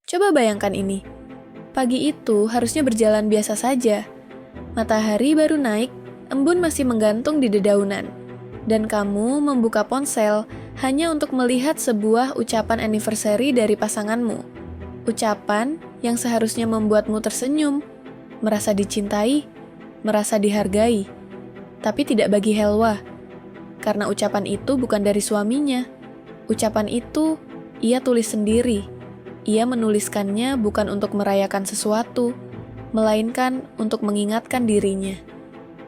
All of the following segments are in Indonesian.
Coba bayangkan ini. Pagi itu harusnya berjalan biasa saja. Matahari baru naik, embun masih menggantung di dedaunan. Dan kamu membuka ponsel hanya untuk melihat sebuah ucapan anniversary dari pasanganmu. Ucapan yang seharusnya membuatmu tersenyum, merasa dicintai, merasa dihargai. Tapi tidak bagi Helwa, karena ucapan itu bukan dari suaminya. Ucapan itu ia tulis sendiri. Ia menuliskannya bukan untuk merayakan sesuatu, melainkan untuk mengingatkan dirinya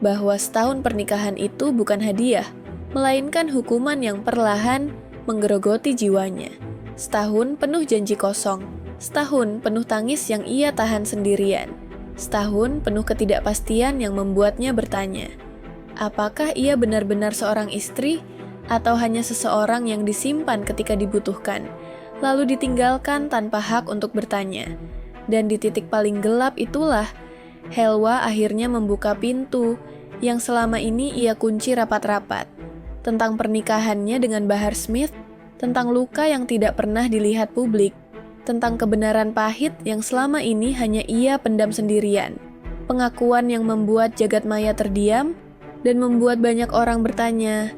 bahwa setahun pernikahan itu bukan hadiah, melainkan hukuman yang perlahan menggerogoti jiwanya. Setahun penuh janji kosong, setahun penuh tangis yang ia tahan sendirian, setahun penuh ketidakpastian yang membuatnya bertanya, apakah ia benar-benar seorang istri atau hanya seseorang yang disimpan ketika dibutuhkan, lalu ditinggalkan tanpa hak untuk bertanya. Dan di titik paling gelap itulah, Helwa akhirnya membuka pintu yang selama ini ia kunci rapat-rapat. Tentang pernikahannya dengan Bahar Smith, tentang luka yang tidak pernah dilihat publik, tentang kebenaran pahit yang selama ini hanya ia pendam sendirian. Pengakuan yang membuat jagat maya terdiam dan membuat banyak orang bertanya,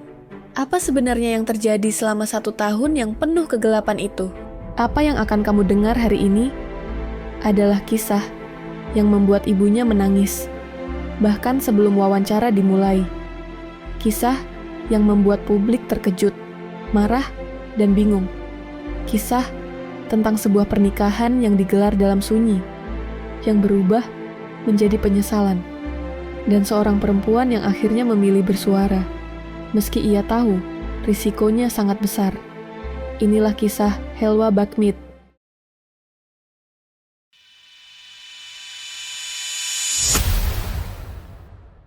apa sebenarnya yang terjadi selama 1 tahun yang penuh kegelapan itu? Apa yang akan kamu dengar hari ini adalah kisah yang membuat ibunya menangis, bahkan sebelum wawancara dimulai. Kisah yang membuat publik terkejut, marah, dan bingung. Kisah tentang sebuah pernikahan yang digelar dalam sunyi, yang berubah menjadi penyesalan, dan seorang perempuan yang akhirnya memilih bersuara, meski ia tahu risikonya sangat besar. Inilah kisah Helwa Bakhmit.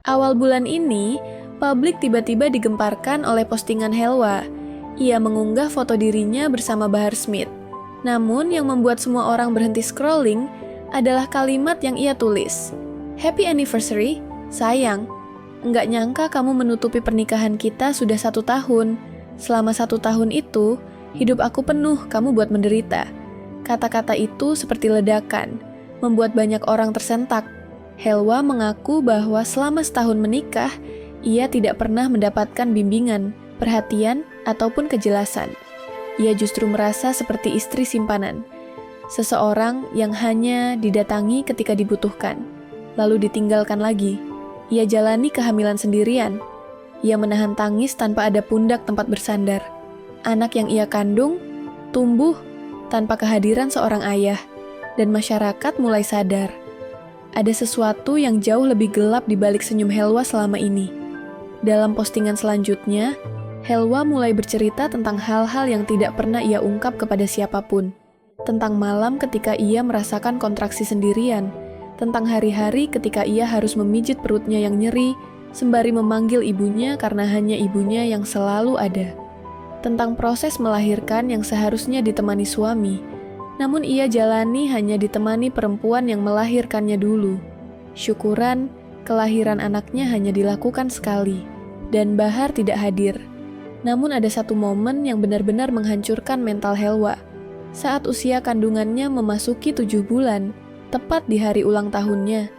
Awal bulan ini, publik tiba-tiba digemparkan oleh postingan Helwa. Ia mengunggah foto dirinya bersama Bahar Smith. Namun yang membuat semua orang berhenti scrolling adalah kalimat yang ia tulis. Happy anniversary, sayang. Enggak nyangka kamu menutupi pernikahan kita sudah 1 tahun. Selama 1 tahun itu, hidup aku penuh kamu buat menderita. Kata-kata itu seperti ledakan, membuat banyak orang tersentak. Helwa mengaku bahwa selama setahun menikah, ia tidak pernah mendapatkan bimbingan, perhatian, ataupun kejelasan. Ia justru merasa seperti istri simpanan, seseorang yang hanya didatangi ketika dibutuhkan, lalu ditinggalkan lagi. Ia jalani kehamilan sendirian. Ia menahan tangis tanpa ada pundak tempat bersandar. Anak yang ia kandung tumbuh tanpa kehadiran seorang ayah, dan masyarakat mulai sadar. Ada sesuatu yang jauh lebih gelap di balik senyum Helwa selama ini. Dalam postingan selanjutnya, Helwa mulai bercerita tentang hal-hal yang tidak pernah ia ungkap kepada siapapun. Tentang malam ketika ia merasakan kontraksi sendirian, tentang hari-hari ketika ia harus memijit perutnya yang nyeri, sembari memanggil ibunya karena hanya ibunya yang selalu ada. Tentang proses melahirkan yang seharusnya ditemani suami, namun ia jalani hanya ditemani perempuan yang melahirkannya dulu. Syukuran, kelahiran anaknya hanya dilakukan sekali, dan Bahar tidak hadir. Namun ada satu momen yang benar-benar menghancurkan mental Helwa. Saat usia kandungannya memasuki 7 bulan, tepat di hari ulang tahunnya,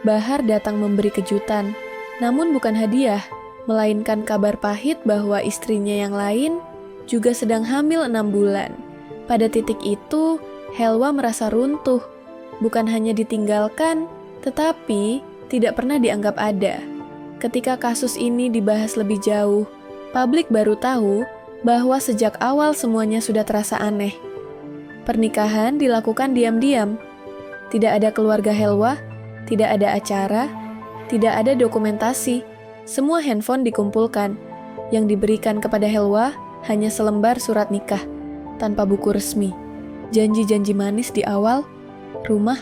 Bahar datang memberi kejutan. Namun bukan hadiah, melainkan kabar pahit bahwa istrinya yang lain juga sedang hamil 6 bulan. Pada titik itu, Helwa merasa runtuh, bukan hanya ditinggalkan, tetapi tidak pernah dianggap ada. Ketika kasus ini dibahas lebih jauh, publik baru tahu bahwa sejak awal semuanya sudah terasa aneh. Pernikahan dilakukan diam-diam. Tidak ada keluarga Helwa, tidak ada acara, tidak ada dokumentasi. Semua handphone dikumpulkan. Yang diberikan kepada Helwa hanya selembar surat nikah, tanpa buku resmi. Janji-janji manis di awal, rumah,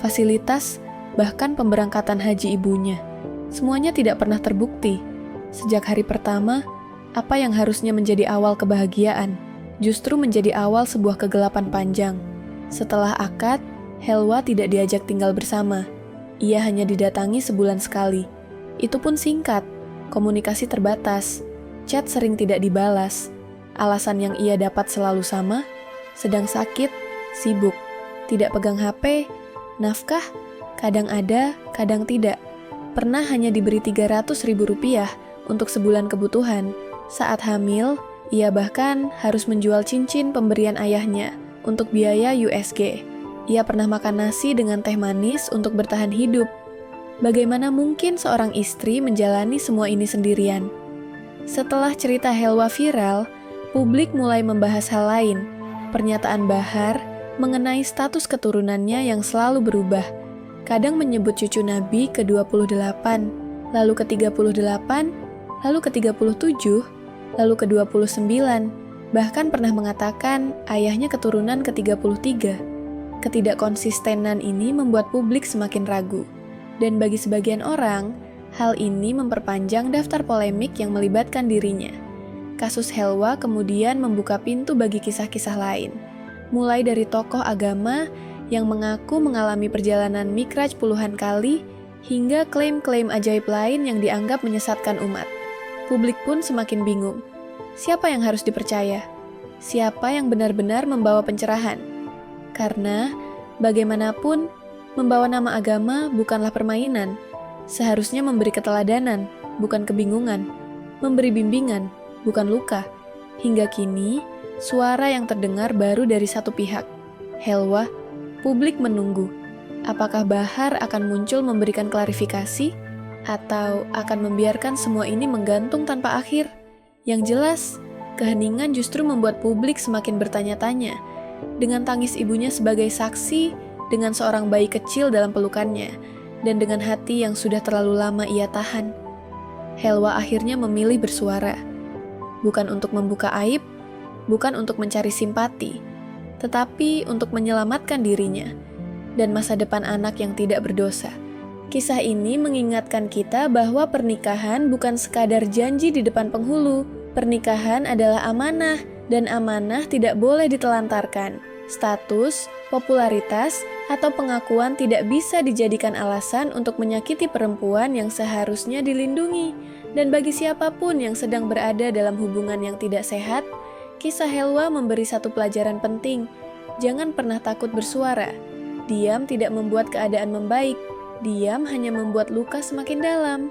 fasilitas, bahkan pemberangkatan haji ibunya. Semuanya tidak pernah terbukti. Sejak hari pertama, apa yang harusnya menjadi awal kebahagiaan, justru menjadi awal sebuah kegelapan panjang. Setelah akad, Helwa tidak diajak tinggal bersama. Ia hanya didatangi sebulan sekali. Itu pun singkat, komunikasi terbatas, chat sering tidak dibalas. Alasan yang ia dapat selalu sama, sedang sakit, sibuk. tidak pegang HP, nafkah, kadang ada, kadang tidak. Pernah hanya diberi 300.000 rupiah untuk sebulan kebutuhan. Saat hamil, ia bahkan harus menjual cincin pemberian ayahnya untuk biaya USG. Ia pernah makan nasi dengan teh manis untuk bertahan hidup. Bagaimana mungkin seorang istri menjalani semua ini sendirian? Setelah cerita Helwa viral, publik mulai membahas hal lain. Pernyataan Bahar mengenai status keturunannya yang selalu berubah. Kadang menyebut cucu Nabi ke-28, lalu ke-38, lalu ke-37, lalu ke-29, bahkan pernah mengatakan ayahnya keturunan ke-33. Ketidakkonsistenan ini membuat publik semakin ragu. Dan bagi sebagian orang, hal ini memperpanjang daftar polemik yang melibatkan dirinya. Kasus Helwa kemudian membuka pintu bagi kisah-kisah lain, mulai dari tokoh agama yang mengaku mengalami perjalanan mikraj puluhan kali, hingga klaim-klaim ajaib lain yang dianggap menyesatkan umat. Publik pun semakin bingung. Siapa yang harus dipercaya? Siapa yang benar-benar membawa pencerahan? Karena, bagaimanapun, membawa nama agama bukanlah permainan. Seharusnya memberi keteladanan, bukan kebingungan. Memberi bimbingan, bukan luka. Hingga kini, suara yang terdengar baru dari satu pihak. Helwa, publik menunggu. Apakah Bahar akan muncul memberikan klarifikasi? Atau akan membiarkan semua ini menggantung tanpa akhir? Yang jelas, keheningan justru membuat publik semakin bertanya-tanya. Dengan tangis ibunya sebagai saksi, dengan seorang bayi kecil dalam pelukannya, dan dengan hati yang sudah terlalu lama ia tahan, Helwa akhirnya memilih bersuara. Bukan untuk membuka aib, bukan untuk mencari simpati, tetapi untuk menyelamatkan dirinya dan masa depan anak yang tidak berdosa. Kisah ini mengingatkan kita bahwa pernikahan bukan sekadar janji di depan penghulu. Pernikahan adalah amanah, dan amanah tidak boleh ditelantarkan. Status, popularitas, atau pengakuan tidak bisa dijadikan alasan untuk menyakiti perempuan yang seharusnya dilindungi. Dan bagi siapapun yang sedang berada dalam hubungan yang tidak sehat, kisah Helwa memberi satu pelajaran penting. Jangan pernah takut bersuara. Diam tidak membuat keadaan membaik. Diam hanya membuat luka semakin dalam.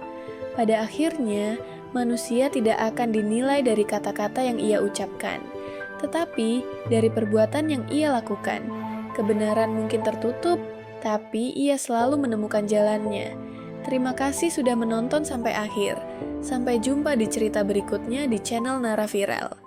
Pada akhirnya, manusia tidak akan dinilai dari kata-kata yang ia ucapkan, tetapi dari perbuatan yang ia lakukan. Kebenaran mungkin tertutup, tapi ia selalu menemukan jalannya. Terima kasih sudah menonton sampai akhir. Sampai jumpa di cerita berikutnya di channel Nara Viral.